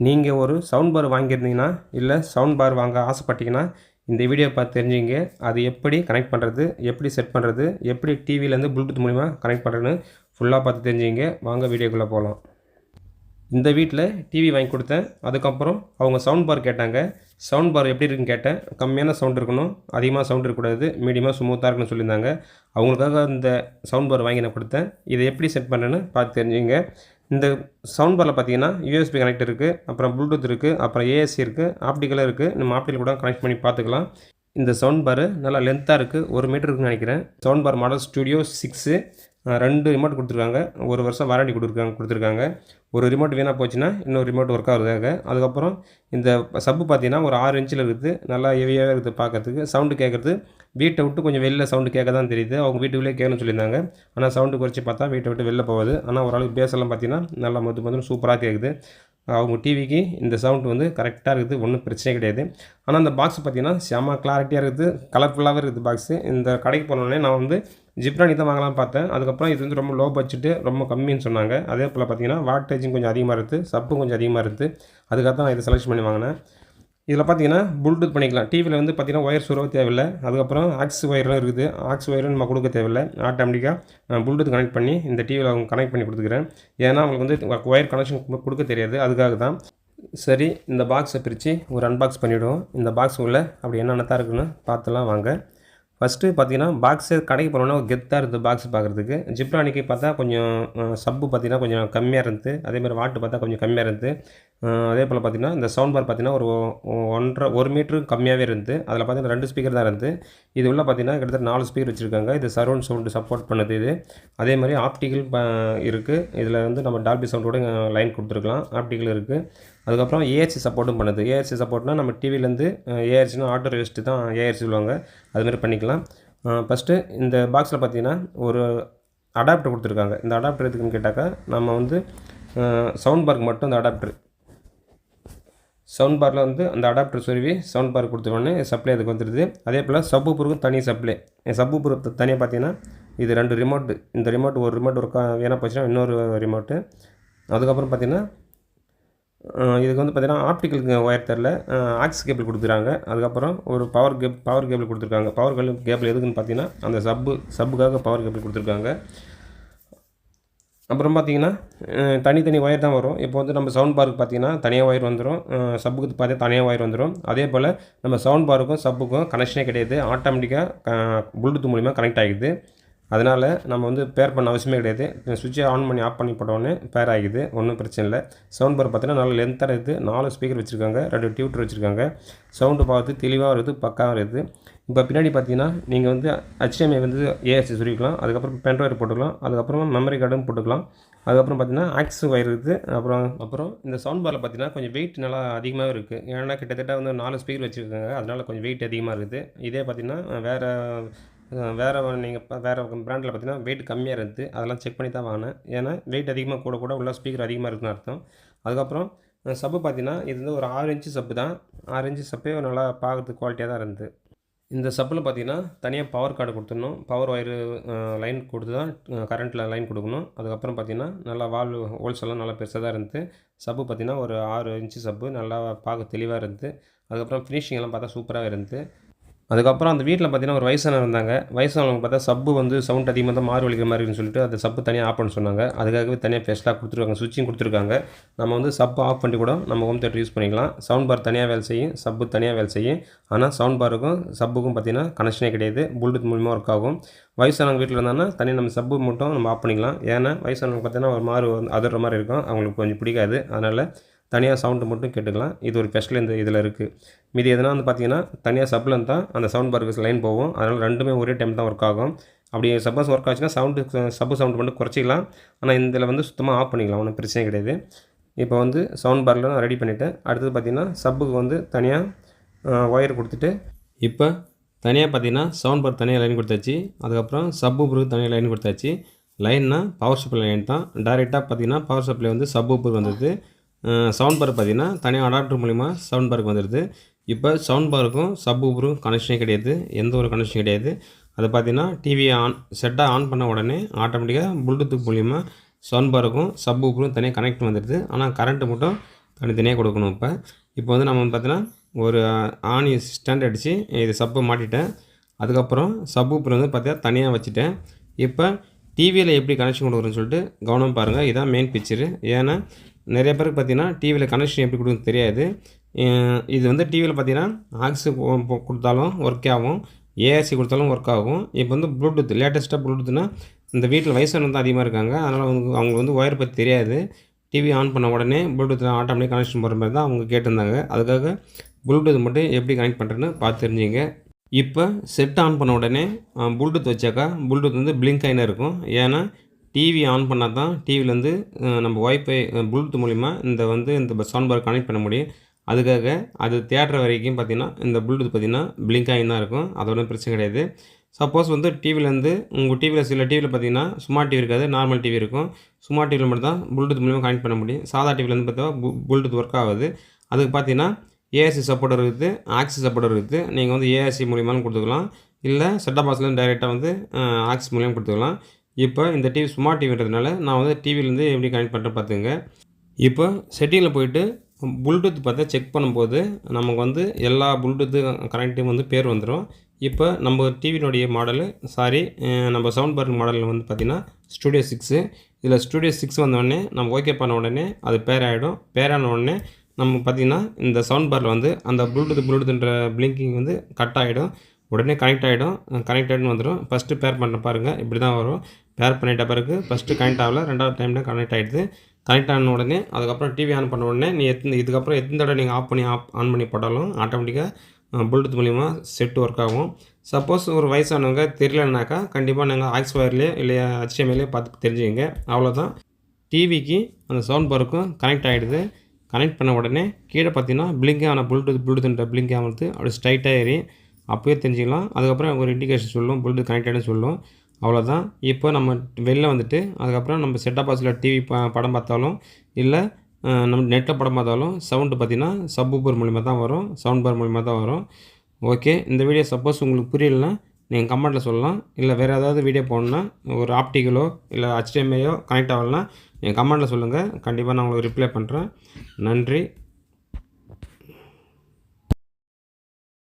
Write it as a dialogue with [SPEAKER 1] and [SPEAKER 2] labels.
[SPEAKER 1] நீங்கள் ஒரு sound bar வாங்கியிருந்தீங்கன்னா இல்லை சவுண்ட் பார் வாங்க ஆசைப்பட்டீங்கன்னா இந்த வீடியோ பார்த்து தெரிஞ்சுங்க. அது எப்படி கனெக்ட் பண்ணுறது, எப்படி செட் பண்ணுறது, எப்படி டிவிலேருந்து ப்ளூடூத் மூலிமா கனெக்ட் பண்ணுறதுன்னு ஃபுல்லாக பார்த்து தெரிஞ்சுங்க. வாங்க வீடியோக்குள்ளே போகலாம். இந்த வீட்டில் டிவி வாங்கி கொடுத்தேன். அதுக்கப்புறம் அவங்க சவுண்ட் பார் கேட்டாங்க. சவுண்ட் பார் எப்படி இருக்குன்னு கேட்டேன். கம்மியான சவுண்ட் இருக்கணும், அதிகமாக சவுண்ட் இருக்கக்கூடாது, மீடியமாக ஸ்மூத்தாக இருக்குன்னு சொல்லியிருந்தாங்க. அவங்களுக்காக இந்த சவுண்ட் பார் வாங்கி நான் கொடுத்தேன். இதை எப்படி செட் பண்ணுறேன்னு பார்த்து தெரிஞ்சுங்க. இந்த சவுண்ட் பாரில் பார்த்தீங்கன்னா யூஎஸ்பி கனெக்ட் இருக்குது, அப்புறம் ப்ளூடூத் இருக்குது, அப்புறம் ஏஎஸ்சி இருக்குது, ஆப்டிக்கலாக இருக்குது. நம்ம ஆப்டிக்கல் கூட கனெக்ட் பண்ணி பார்த்துக்கலாம். இந்த சவுண்ட் பார் நல்லா லென்த்தாக இருக்குது, 1 மீட்டர் இருக்குன்னு நினைக்கிறேன். Sound bar model studio 6. 2 remote கொடுத்துருக்காங்க. 1 வருஷம் வாரண்டி கொடுத்துருக்காங்க. ஒரு ரிமோட் வீணாக போச்சுன்னா இன்னொரு ரிமோட் ஒர்க் ஆகுறதுக்காக. அதுக்கப்புறம் இந்த சப்பு பார்த்தீங்கன்னா ஒரு 6 இன்ச்சில் இருக்குது. நல்லா ஹெவியாகவே இருக்குது பார்க்கறதுக்கு. சவுண்டு கேட்குறது வீட்டை விட்டு கொஞ்சம் வெளில சவுண்டு கேட்க தான் தெரியுது. அவங்க வீட்டுக்குள்ளே கேட்கணும்னு சொல்லியிருந்தாங்க. ஆனால் சவுண்டு குறைச்சி பார்த்தா வீட்டை விட்டு வெளில போகுது. ஆனால் ஓரளவுக்கு பேஸெல்லாம் பார்த்தீங்கன்னா நல்லா மொத்தம் சூப்பராக கேட்குது. அவங்க டிவிக்கு இந்த சவுண்ட் வந்து கரெக்டாக இருக்குது, ஒன்றும் பிரச்சனை கிடையாது. ஆனால் அந்த பாக்ஸ் பார்த்திங்கன்னா செம்ம கிளாரிட்டியாக இருக்குது, கலர்ஃபுல்லாகவே இருக்குது பாக்ஸு. இந்த கடைக்கு போனோடனே நான் வந்து ஜிப்ரானி தான் வாங்கலாம் பார்த்தேன். அதுக்கப்புறம் இது வந்து ரொம்ப லோ பட்ஜெட்டு, ரொம்ப கம்மின்னு சொன்னாங்க. அதே போல் பார்த்திங்கன்னா வாட்டேஜும் கொஞ்சம் அதிகமாக இருக்குது, சப்பும் கொஞ்சம் அதிகமாக இருக்குது. அதுக்காக தான் நான் இதை செலக்ட் பண்ணி வாங்கினேன். இதில் பார்த்தீங்கன்னா ப்ளூடூத் பண்ணிக்கலாம். டிவியில் வந்து பார்த்திங்கன்னா ஒயர் சுரவ தேவையில்லை. அதுக்கப்புறம் ஆக்ஸ் ஒயரும் இருக்குது. ஆக்ஸ் ஒயரும் நம்ம கொடுக்க தேவையில்லை. ஆட்டோமேட்டிக்காக ப்ளூடூத் கனெக்ட் பண்ணி இந்த டிவியில் அவங்க கனெக்ட் பண்ணி கொடுத்துக்கிறேன். ஏன்னா அவங்களுக்கு வந்து ஒயர் கனெக்ஷன் கொடுக்க தெரியாது, அதுக்காக தான். சரி, இந்த பாக்ஸை பிரித்து ஒரு அன்பாக்ஸ் பண்ணிவிடுவோம். இந்த பாக்ஸ் உள்ள அப்படி என்னென்ன தான் இருக்குன்னு பார்த்துலாம் வாங்க. ஃபஸ்ட்டு பார்த்தீங்கன்னா பாக்ஸு கடைக்கு போனோன்னா ஒரு கெத்தாக இருக்குது பாக்ஸ் பார்க்குறதுக்கு. ஜிப்ரானிக்கு பார்த்தா கொஞ்சம் சப்பு பார்த்தீங்கன்னா கொஞ்சம் கம்மியாக இருந்தது. அதேமாதிரி வாட்டு பார்த்தா கொஞ்சம் கம்மியாக இருந்தது. அதே போல் பார்த்திங்கன்னா இந்த சவுண்ட் பார் பார்த்திங்கன்னா ஒரு 1 மீட்ரு கம்மியாகவே இருந்தது. அதில் பார்த்திங்கன்னா 2 ஸ்பீக்கர் தான் இருந்தது. இது உள்ள பார்த்திங்கன்னா கிட்டத்தட்ட 4 ஸ்பீக்கர் வச்சுருக்காங்க. இது சரௌண்ட் சவுண்டு சப்போர்ட் பண்ணுது. இது அதே மாதிரி ஆப்டிக்கல் இருக்குது. இதில் வந்து நம்ம டால்பி சவுண்டோட லைன் கொடுத்துருக்கலாம். ஆப்டிக்கல் இருக்குது. அதுக்கப்புறம் ஏஆர்சி சப்போர்ட்டும் பண்ணுது. ஏஆர்சி சப்போர்ட்னா நம்ம டிவிலேருந்து ஏஆர்சினா ஆட்டோ ரெஸ்ட்டு தான் ஏஆர்சி சொல்லுவாங்க, அதுமாதிரி பண்ணிக்கலாம். ஃபஸ்ட்டு இந்த பாக்ஸில் பார்த்திங்கன்னா ஒரு அடாப்டர் கொடுத்துருக்காங்க. இந்த அடாப்டர் எதுக்குன்னு கேட்டாக்கா, நம்ம வந்து சவுண்ட் பார்க்கு மட்டும் அந்த அடாப்டர், சவுண்ட் பாரில் வந்து அந்த அடாப்டர் சொருவி சவுண்ட் பார் கொடுத்தோடனே சப்ளை அதுக்கு வந்துடுது. அதே போல் சப்பூப்பருக்கும் தனி சப்ளை. சப்பூப்பர் தனியாக பார்த்தீங்கன்னா இது 2 ரிமோட்டு. இந்த ரிமோட் ஒரு ரிமோட் ஒர்க் வீணாக போச்சுன்னா இன்னொரு ரிமோட்டு. அதுக்கப்புறம் பார்த்திங்கன்னா இதுக்கு வந்து பார்த்திங்கன்னா ஆப்டிக்கல் ஒயர் தெரில, ஆக்ஸ் கேபிள் கொடுத்துருக்காங்க. அதுக்கப்புறம் ஒரு பவர் கேபிள் கொடுத்துருக்காங்க. பவர் கேபிள் எதுக்குன்னு பார்த்தீங்கன்னா அந்த சப்புக்காக பவர் கேபிள் கொடுத்துருக்காங்க. அப்புறம் பார்த்திங்கன்னா தனித்தனி ஒயர் தான் வரும். இப்போ வந்து நம்ம சவுண்ட் பாருக்கு பார்த்திங்கன்னா தனியாக ஒயர் வந்துடும், சப்புக்கு பார்த்தீங்கன்னா தனியாக ஒயர் வந்துடும். அதே போல் நம்ம சவுண்ட் பாருக்கும் சப்புக்கும் கனெக்ஷனே கிடையாது, ஆட்டோமேட்டிக்காக ப்ளூடூத் மூலிமா கனெக்ட் ஆகிடுது. அதனால் நம்ம வந்து பேர் பண்ண அவசியமே கிடையாது. சுவிட்சை ஆன் பண்ணி ஆஃப் பண்ணி போட்டோடனே பேர் ஆகிடுது, ஒன்றும் பிரச்சனை இல்லை. சவுண்ட் பார் பார்த்தீங்கன்னா நல்லா லென்த்தாக இருக்குது. 4 ஸ்பீக்கர் வச்சுருக்காங்க, 2 டியூட்டர் வச்சுருக்காங்க. சவுண்டு பார்த்து தெளிவாக இருக்குது, பக்காவாக இருக்குது. இப்போ பின்னாடி பார்த்தீங்கன்னா நீங்கள் வந்து HDMI வந்து ஏஆர்சி சொல்லிக்கலாம். அதுக்கப்புறம் பென் ஒயர் போட்டுக்கலாம். அதுக்கப்புறமா மெமரி கார்டும் போட்டுக்கலாம். அதுக்கப்புறம் பார்த்தீங்கன்னா ஆக்ஸ் ஒயர் இருக்குது. அப்புறம் இந்த சவுண்ட் பாரில் பார்த்தீங்கன்னா கொஞ்சம் வெயிட் நல்லா அதிகமாகவே இருக்குது. ஏன்னா கிட்டத்தட்ட வந்து 4 ஸ்பீக்கர் வச்சுருக்காங்க, அதனால் கொஞ்சம் வெயிட் அதிகமாக இருக்குது. இதே பார்த்திங்கன்னா வேறு நீங்கள் வேறு பிராண்டில் பார்த்தீங்கன்னா வெயிட் கம்மியாக இருந்தது. அதெல்லாம் செக் பண்ணி தான் வாங்கினேன். ஏன்னா வெயிட் அதிகமாக கூட உள்ள ஸ்பீக்கர் அதிகமாக இருக்குதுன்னு அர்த்தம். அதுக்கப்புறம் சப்பு பார்த்தீங்கன்னா இது வந்து ஒரு 6 இன்ச்சு சப்பு தான். 6 இன்ச்சு சப்பே நல்லா பார்க்குறதுக்கு குவாலிட்டியாக தான் இருந்தது. இந்த சப்பில் பார்த்தீங்கன்னா தனியாக பவர் கார்டு கொடுத்துடணும். பவர் ஒயரு லைன் கொடுத்து தான் கரண்ட்டில் லைன் கொடுக்கணும். அதுக்கப்புறம் பார்த்திங்கன்னா நல்லா ஹோல்ஸ் எல்லாம் நல்லா பெருசாக தான் இருந்தது. சப்பு பார்த்திங்கன்னா ஒரு 6 இன்ச்சு சப்பு, நல்லா பார்க்க தெளிவாக இருந்தது. அதுக்கப்புறம் ஃபினிஷிங் எல்லாம் பார்த்தா சூப்பராக இருந்தது. அதுக்கப்புறம் அந்த வீட்டில் பார்த்தீங்கன்னா ஒரு வயசானவங்க இருந்தாங்க. வயசானவங்க பார்த்தா சப்பு வந்து சவுண்ட் அதிகமாக தான் மாறு வலிக்கிற மாதிரி இருக்குன்னு சொல்லிட்டு அந்த சப்பு தனியாக ஆஃப் பண்ண சொன்னாங்க. அதுக்காகவே தனியாக ஸ்பெஷலாக கொடுத்துருக்காங்க, சுவிட்சிங் கொடுத்துருக்காங்க. நம்ம வந்து சப்பு ஆஃப் பண்ணி கூட நம்ம ஹோம் தியேட்டர் யூஸ் பண்ணிக்கலாம். சவுண்ட் பார் தனியாக வேலை செய்யும், சப்பு தனியாக வேலை செய்யும். ஆனால் சவுண்ட் பாருக்கும் சப்புக்கும் பார்த்திங்கன்னா கனெக்ஷனே கிடையாது, ப்ளூடூத் மூலிமா ஒர்க் ஆகும். வயசானவங்க வீட்டில் இருந்தாங்கன்னா தனியாக நம்ம சப்பு மட்டும் நம்ம ஆஃப் பண்ணிக்கலாம். ஏன்னா வயசானவங்க பார்த்தீங்கன்னா ஒரு மாதிரி அதற மாதிரி இருக்கும், அவங்களுக்கு கொஞ்சம் பிடிக்காது. அதனால் தனியாக சவுண்டு மட்டும் கேட்டுக்கலாம். இது ஒரு ஸ்பெஷல் இந்த இதில் இருக்குது. மீதி எதுனா வந்து பார்த்திங்கன்னா தனியாக சப்பில் தான் அந்த சவுண்ட் பாருக்கு லைன் போகும். அதனால் ரெண்டுமே ஒரே டைம் தான் ஒர்க் ஆகும். அப்படி சப்போஸ் ஒர்க் ஆச்சுன்னா சப்பு சவுண்டு மட்டும் குறைச்சிக்கலாம். ஆனால் இதில் வந்து சுத்தமாக ஆஃப் பண்ணிக்கலாம், ஒன்றும் பிரச்சனை கிடையாது. இப்போ வந்து சவுண்ட் பாரில் நான் ரெடி பண்ணிவிட்டேன். அடுத்தது பார்த்திங்கன்னா சப்புக்கு வந்து தனியாக ஒயர் கொடுத்துட்டு, இப்போ தனியாக பார்த்திங்கன்னா சவுண்ட் பார் தனியாக லைன் கொடுத்தாச்சு. அதுக்கப்புறம் சப்பு ஊப்பருக்கு தனியாக லைன் கொடுத்தாச்சு. லைன்னா பவர் சப்ளை லைன் தான். டைரெக்டாக பார்த்திங்கன்னா பவர் சப்ளை வந்து சப்பு ஊப்பருக்கு வந்தது. சவுண்ட் பார் பார்த்திங்கன்னா தனியாக அடாப்டர் மூலிமா சவுண்ட் பாருக்கு வந்துடுது. இப்போ சவுண்ட் பாருக்கும் சப் ஊப்பருக்கும் கனெக்ஷனே கிடையாது, எந்த ஒரு கனெக்ஷன் கிடையாது. அதை பார்த்திங்கன்னா டிவியை செட்டாக ஆன் பண்ண உடனே ஆட்டோமேட்டிக்காக ப்ளூடூத் மூலிமா சவுண்ட் பாருக்கும் சப் ஊப்பருக்கும் தனியாக கனெக்ட் வந்துடுது. ஆனால் கரண்ட்டு மட்டும் தனித்தனியாக கொடுக்கணும். இப்போ வந்து நம்ம வந்து பார்த்தீங்கன்னா ஒரு ஆணி ஸ்டாண்ட் அடித்து இது சப்பை மாட்டிட்டேன். அதுக்கப்புறம் சப்வூஃபர் வந்து பார்த்தீங்கன்னா தனியாக வச்சுட்டேன். இப்போ டிவியில் எப்படி கனெக்ஷன் கொடுக்குறேன்னு சொல்லிட்டு கவனம் பாருங்கள். இதுதான் மெயின் பிக்சரு. ஏன்னா நிறைய பேருக்கு பார்த்தீங்கன்னா டிவியில் கனெக்ஷன் எப்படி கொடுக்குறது தெரியாது. இது வந்து டிவியில் பார்த்தீங்கன்னா ஆக்ஸ் கொடுத்தாலும் ஒர்க் ஆகும், ஏஆர்சி கொடுத்தாலும் ஒர்க் ஆகும். இப்போ வந்து ப்ளூடூத் லேட்டஸ்ட்டாக ப்ளூடூத்னா இந்த வீட்டில் வயசானவங்க தான் அதிகமாக இருக்காங்க. அதனால் அவங்களுக்கு வந்து ஒயர் பற்றி தெரியாது. டிவி ஆன் பண்ண உடனே ப்ளூடூத்தில் ஆட்டோமேட்டிக் கனெக்ஷன் போகிற மாதிரி தான் அவங்க கேட்டிருந்தாங்க. அதுக்காக ப்ளூடூத் மட்டும் எப்படி கனெக்ட் பண்ணுறேன்னு பார்த்து தெரிஞ்சுங்க. இப்போ செட் ஆன் பண்ண உடனே ப்ளூடூத் வச்சாக்கா ப்ளூடூத் வந்து பிளிங்க் ஆகினே இருக்கும். ஏன்னா டிவி ஆன் பண்ணால் தான் டிவிலேருந்து நம்ம ஒய்ஃபை ப்ளூடூத் மூலிமா இந்த சவுண்ட் பார் கனெக்ட் பண்ண முடியும். அதுக்காக அது தேடுற வரைக்கும் பார்த்திங்கன்னா இந்த ப்ளூடூத் பார்த்திங்கன்னா பிளிங்க் ஆகி தான் இருக்கும். அதோட பிரச்சனை கிடையாது. சப்போஸ் வந்து டிவிலேருந்து உங்கள் டிவியில் சில டிவியில் பார்த்திங்கன்னா ஸ்மார்ட் டிவி இருக்காது, நார்மல் டிவி இருக்கும். ஸ்மார்ட் டிவியில் மட்டும் தான் ப்ளூடூத் மூலிமா கனெக்ட் பண்ண முடியும். சாதா டிவிலேருந்து பார்த்தா ப்ளூடூத் ஒர்க் ஆகுது. அதுக்கு பார்த்தீங்கன்னா ஏஆர்சி சப்போர்ட் இருக்குது, ஆக்சி சப்போர்ட் இருக்குது. நீங்கள் வந்து ஏஆர்சி மூலியமானு கொடுத்துக்கலாம், இல்லை செட்டப் பாக்ஸ்லேருந்து டைரெக்டாக வந்து ஆக்சி மூலியமாக கொடுத்துக்கலாம். இப்போ இந்த டிவி ஸ்மார்ட் டிவின்றதுனால நான் வந்து டிவிலேருந்து எப்படி கனெக்ட் பண்ணுறேன் பார்த்துங்க. இப்போ செட்டிங்கில் போய்ட்டு ப்ளூடூத் பார்த்தா செக் பண்ணும்போது நமக்கு வந்து எல்லா ப்ளூடூத்து கனெக்டும் வந்து பேர் வந்துடும். இப்போ நம்ம டிவியினுடைய மாடலு நம்ம சவுண்ட் பார் மாடலில் வந்து பார்த்திங்கன்னா ஸ்டூடியோ 6. இதில் ஸ்டூடியோ 6 வந்தோடனே நம்ம ஓகே பண்ண உடனே அது பேர் ஆகிடும். பேரான உடனே நம்ம பார்த்திங்கன்னா இந்த சவுண்ட் பாரில் வந்து அந்த ப்ளூடூத்ன்ற பிளிங்கிங் வந்து கட் ஆகிடும். உடனே கனெக்ட் ஆகிடும்னு வந்துடும். ஃபஸ்ட்டு பேர் பண்ண பாருங்கள், இப்படி தான் வரும். பேர் பண்ணிட்ட பிறகு ஃபஸ்ட்டு கனெக்ட் ஆகலை, ரெண்டாவது டைமில் கனெக்ட் ஆகிடுது. கனெக்ட் ஆன உடனே அதுக்கப்புறம் டிவி ஆன் பண்ண உடனே இதுக்கப்புறம் எத்தனை தடவை நீங்கள் ஆன் பண்ணி போட்டாலும் ஆட்டோமேட்டிக்காக ப்ளூடூத் மூலிமா செட் ஒர்க் ஆகும். சப்போஸ் ஒரு வயசானவங்க தெரியலனாக்கா கண்டிப்பாக நாங்கள் ஆக்ஸ் ஒயர்லேயே இல்லை HDMIலேயே பார்த்து தெரிஞ்சுங்க. அவ்வளோதான். டிவிக்கு அந்த சவுண்ட் பாருக்கும் கனெக்ட் ஆகிடுது. கனெக்ட் பண்ண உடனே கீழே பார்த்தீங்கன்னா பிளிங்க் ஆன ப்ளூடூத்ன்ற பிளிங்க் ஆகிறது அப்படி ஸ்ட்ரைட்டாக ஏறி அப்போயே தெரிஞ்சுக்கலாம். அதுக்கப்புறம் ஒரு இண்டிகேஷன் சொல்லும், ப்ளூடூத் கனெக்ட் ஆகிடுன்னு சொல்லும். அவ்வளோதான். இப்போ நம்ம வெளில வந்துட்டு அதுக்கப்புறம் நம்ம செட்டப் பாக்ஸில் டிவி படம் பார்த்தாலும் இல்லை நம்ம நெட்டில் படம் பார்த்தாலும் சவுண்டு பார்த்திங்கன்னா சப்வூஃபர் மூலிமா தான் வரும், சவுண்ட் பார் மூலிமா தான் வரும். ஓகே, இந்த வீடியோ சப்போஸ் உங்களுக்கு புரியலைன்னா நீங்கள் கமெண்ட்டில் சொல்லலாம். இல்லை வேறு ஏதாவது வீடியோ போடணுன்னா ஒரு ஆப்டிக்கலோ இல்லை HDMIயோ கனெக்ட் ஆகலைன்னா நீங்கள் கமெண்ட்டில் சொல்லுங்கள். கண்டிப்பாக நான் உங்களுக்கு ரிப்ளை பண்ணுறேன். நன்றி.